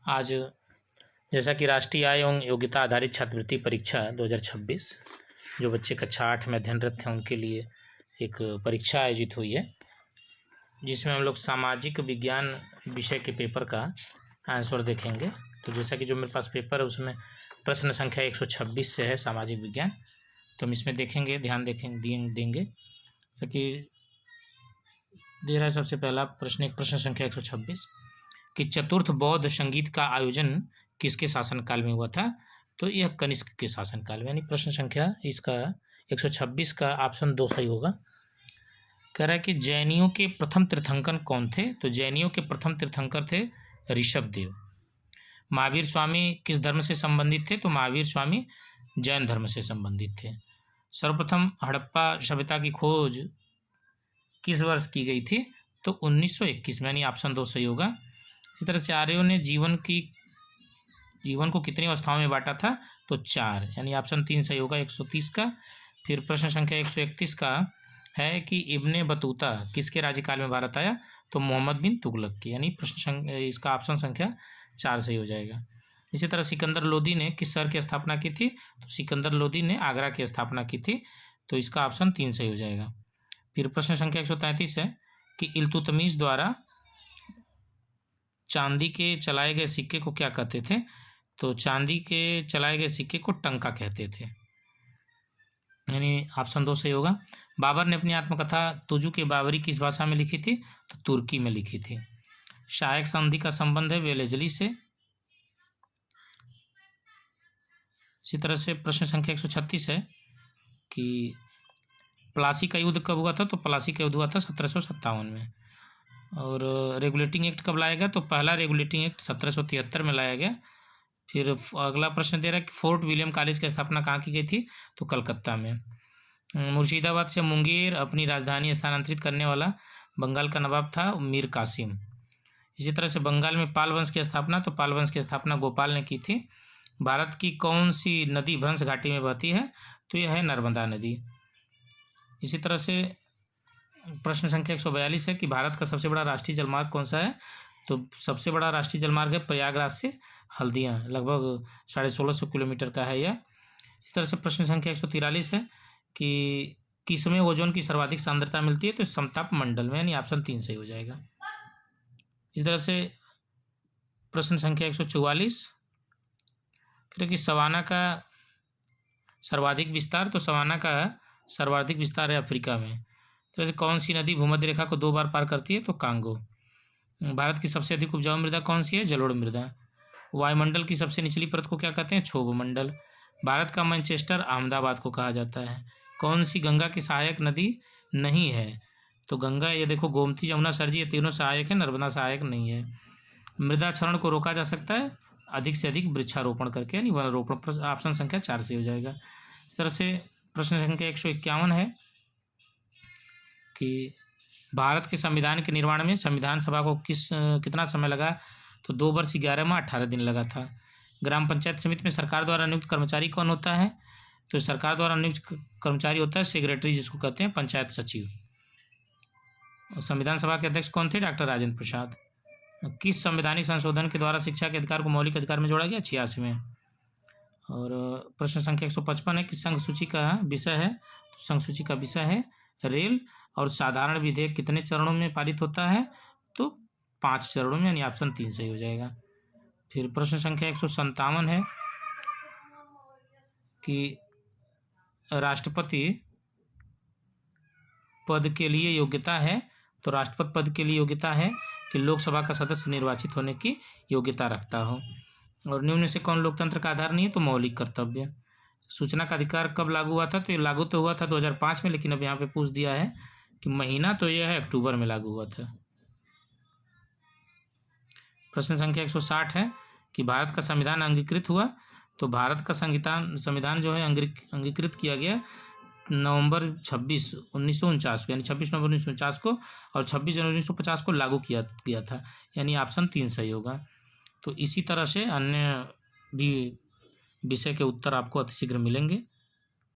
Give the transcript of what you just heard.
आज जैसा कि राष्ट्रीय आय एवं योग्यता आधारित छात्रवृत्ति परीक्षा 2026 जो बच्चे कक्षा 8 में अध्ययनरत हैं उनके लिए एक परीक्षा आयोजित हुई है, जिसमें हम लोग सामाजिक विज्ञान विषय के पेपर का आंसर देखेंगे। तो जैसा कि जो मेरे पास पेपर है उसमें प्रश्न संख्या 126 से है सामाजिक विज्ञान, तो हम इसमें देखेंगे, ध्यान देंगे। जैसा कि दे रहा है सबसे पहला प्रश्न, एक प्रश्न संख्या 126 कि चतुर्थ बौद्ध संगीत का आयोजन किसके शासनकाल में हुआ था? तो यह कनिष्क के शासनकाल में, यानी प्रश्न संख्या इसका 126 का ऑप्शन 2 सही होगा। कह रहा है कि जैनियों के प्रथम तीर्थंकर कौन थे? तो जैनियों के प्रथम तीर्थंकर थे ऋषभ देव। महावीर स्वामी किस धर्म से संबंधित थे? तो महावीर स्वामी जैन धर्म से संबंधित थे। सर्वप्रथम हड़प्पा सभ्यता की खोज किस वर्ष की गई थी? तो 1921 में, यानी ऑप्शन 2 सही होगा। इसी तरह से आर्यों ने जीवन को कितनी अवस्थाओं में बांटा था? तो 4, यानी ऑप्शन 3 सही होगा 130 का। फिर प्रश्न संख्या 131 का है कि इब्ने बतूता किसके राज्यकाल में भारत आया? तो मोहम्मद बिन तुगलक के, यानी इसका ऑप्शन संख्या 4 सही हो जाएगा। इसी तरह सिकंदर लोदी ने किस शहर की स्थापना की थी? तो सिकंदर लोदी ने आगरा की स्थापना की थी, तो इसका ऑप्शन 3 सही हो जाएगा। फिर प्रश्न संख्या 133 है कि इल्तुतमिश द्वारा चांदी के चलाए गए सिक्के को क्या कहते थे? तो चांदी के चलाए गए सिक्के को टंका कहते थे, यानी ऑप्शन 2 सही होगा। बाबर ने अपनी आत्मकथा तुजु के बाबरी किस भाषा में लिखी थी? तो तुर्की में लिखी थी। सहायक संधि का संबंध है वेलेजली से। इसी तरह से प्रश्न संख्या 136 है कि प्लासी का युद्ध कब हुआ था? तो प्लासी का युद्ध हुआ था 1757 में। और रेगुलेटिंग एक्ट कब लाया गया? तो पहला रेगुलेटिंग एक्ट 1773 में लाया गया। फिर अगला प्रश्न दे रहा है कि फोर्ट विलियम कॉलेज की स्थापना कहाँ की गई थी? तो कलकत्ता में। मुर्शिदाबाद से मुंगेर अपनी राजधानी स्थानांतरित करने वाला बंगाल का नवाब था मीर कासिम। इसी तरह से बंगाल में पाल वंश की स्थापना, तो पाल वंश की स्थापना गोपाल ने की थी। भारत की कौन सी नदी भ्रंश घाटी में बहती है? तो यह है नर्मदा नदी। इसी तरह से प्रश्न संख्या 142 है कि भारत का सबसे बड़ा राष्ट्रीय जलमार्ग कौन सा है? तो सबसे बड़ा राष्ट्रीय जलमार्ग है प्रयागराज से हल्दिया, लगभग 1650 किलोमीटर का है यह। इस तरह से प्रश्न संख्या 143 है कि किसमें ओजोन की सर्वाधिक सांद्रता मिलती है? तो समताप मंडल में, यानी ऑप्शन 3 सही हो जाएगा। इस तरह से प्रश्न संख्या 144 कि सवाना का सर्वाधिक विस्तार, तो सवाना का सर्वाधिक विस्तार है अफ्रीका में। तो कौन सी नदी भूमध्य रेखा को 2 बार पार करती है? तो कांगो। भारत की सबसे अधिक उपजाऊ मृदा कौन सी है? जलोढ़ मृदा। वायुमंडल की सबसे निचली परत को क्या कहते हैं? क्षोभ मंडल। भारत का मैनचेस्टर अहमदाबाद को कहा जाता है। कौन सी गंगा की सहायक नदी नहीं है? तो गंगा, ये देखो गोमती, यमुना, सरजी, ये तीनों सहायक है, नर्मदा सहायक नहीं है। मृदा क्षरण को रोका जा सकता है अधिक से अधिक वृक्षारोपण करके, यानी वनारोपण। ऑप्शन संख्या 4 से हो जाएगा। इस तरह से प्रश्न संख्या 151 है कि भारत के संविधान के निर्माण में संविधान सभा को कितना समय लगा? तो 2 वर्ष 11 माह 18 दिन लगा था। ग्राम पंचायत समिति में सरकार द्वारा नियुक्त कर्मचारी कौन होता है? तो सरकार द्वारा नियुक्त कर्मचारी होता है सेक्रेटरी, जिसको कहते हैं पंचायत सचिव। संविधान सभा के अध्यक्ष कौन थे? डॉक्टर राजेंद्र प्रसाद। किस संवैधानिक संशोधन के द्वारा शिक्षा के अधिकार को मौलिक अधिकार में जोड़ा गया? 86 में। और प्रश्न संख्या 155 है कि संघ सूची का विषय है? तो संघ सूची का विषय है रेल। और साधारण विधेयक कितने चरणों में पारित होता है? तो 5 चरणों में, यानी ऑप्शन 3 सही हो जाएगा। फिर प्रश्न संख्या 157 है कि राष्ट्रपति पद के लिए योग्यता है? तो राष्ट्रपति पद के लिए योग्यता है कि लोकसभा का सदस्य निर्वाचित होने की योग्यता रखता हो। और निम्न से कौन लोकतंत्र का आधार नहीं है? तो मौलिक कर्तव्य। सूचना का अधिकार कब लागू हुआ था? तो ये लागू तो हुआ था 2005 में, लेकिन अब यहाँ पे पूछ दिया है कि महीना, तो यह है अक्टूबर में लागू हुआ था। प्रश्न संख्या 160 है कि भारत का संविधान अंगीकृत हुआ? तो भारत का संविधान जो है अंगीकृत किया गया नवंबर 26, 1949 को, यानी 26 नवंबर 1949 को, और 26 जनवरी 1950 को लागू किया गया था, यानी ऑप्शन 3 सही होगा। तो इसी तरह से अन्य भी विषय के उत्तर आपको अतिशीघ्र मिलेंगे।